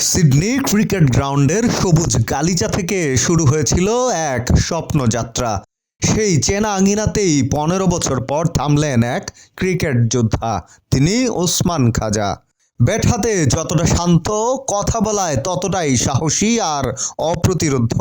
Sydney cricket গ্রাউন্ডের সবুজ গালিচা থেকে শুরু হয়েছিল এক স্বপ্নযাত্রা। সেই চেনা আঙিনাতেই 15 বছর পর থামলেন এক ক্রিকেট যোদ্ধা, তিনি ওসমান খাজা। ব্যাট হাতে যতটা শান্ত, কথা বলায় ততটাই সাহসী আর অপ্রতিরোধ্য।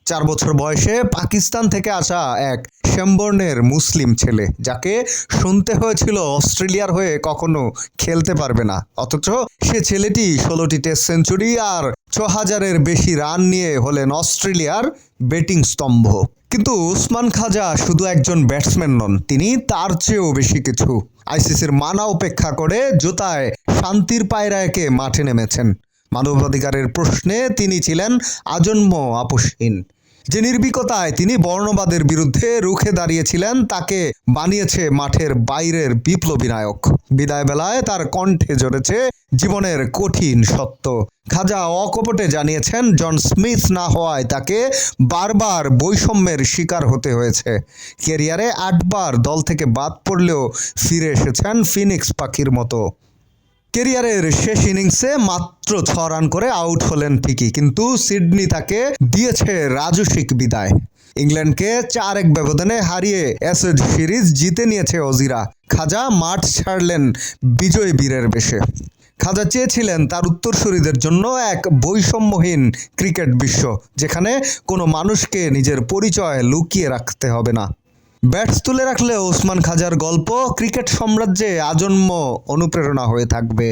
4 বছর বয়সে পাকিস্তান থেকে আসা এক শ্যামবর্ণের মুসলিম ছেলে, যাকে শুনতে হয়েছিল অস্ট্রেলিয়ার হয়ে কখনো খেলতে পারবে না, অথচ সে ছেলেটি 16টি টেস্ট সেঞ্চুরি আর 6000-এর বেশি রান নিয়ে হলেন অস্ট্রেলিয়ার ব্যাটিং স্তম্ভ। কিন্তু ওসমান খাজা শুধু একজন ব্যাটসম্যান নন, তিনি তার চেয়েও বেশি কিছু। আইসিসির মানা উপেক্ষা করে জুতায় শান্তির পায়রাকে মাঠে নেমেছেন। মানবাধিকারের প্রশ্নে তিনি ছিলেন আজন্ম আপোষহীন। যে নির্ভীকতায় তিনি বর্ণবাদের বিরুদ্ধে রুখে দাঁড়িয়েছিলেন, তাকে বানিয়েছে মাঠের বাইরের বিপ্লবী নায়ক। বিদায় বেলায় তার কণ্ঠে ঝরেছে জীবনের কঠিন সত্য। খাজা অকপটে জানিয়েছেন, জন স্মিথ না হওয়ায় তাকে বারবার বৈষম্যের শিকার হতে হয়েছে। ক্যারিয়ারে 8 বার দল থেকে বাদ পড়লেও ফিরে এসেছেন ফিনিক্স পাখির মতো। ক্যারিয়ারের শেষ ইনিংসে মাত্র 6 রান করে আউট হলেন ঠিকই, কিন্তু সিডনি তাকে দিয়েছে রাজস্বিক বিদায়। ইংল্যান্ডকে 4-1 ব্যবধানে হারিয়ে অ্যাশেজ সিরিজ জিতে নিয়েছে অজিরা। খাজা মাঠ ছাড়লেন বিজয় বীরের বেশে। খাজা চেয়েছিলেন তার উত্তরসূরিদের জন্য এক বৈষম্যহীন ক্রিকেট বিশ্ব, যেখানে কোনো মানুষকে নিজের পরিচয় লুকিয়ে রাখতে হবে না। ব্যাটস তুলে রাখলে ওসমান খাজার গল্প ক্রিকেট সাম্রাজ্যে আজন্ম অনুপ্রেরণা হয়ে থাকবে।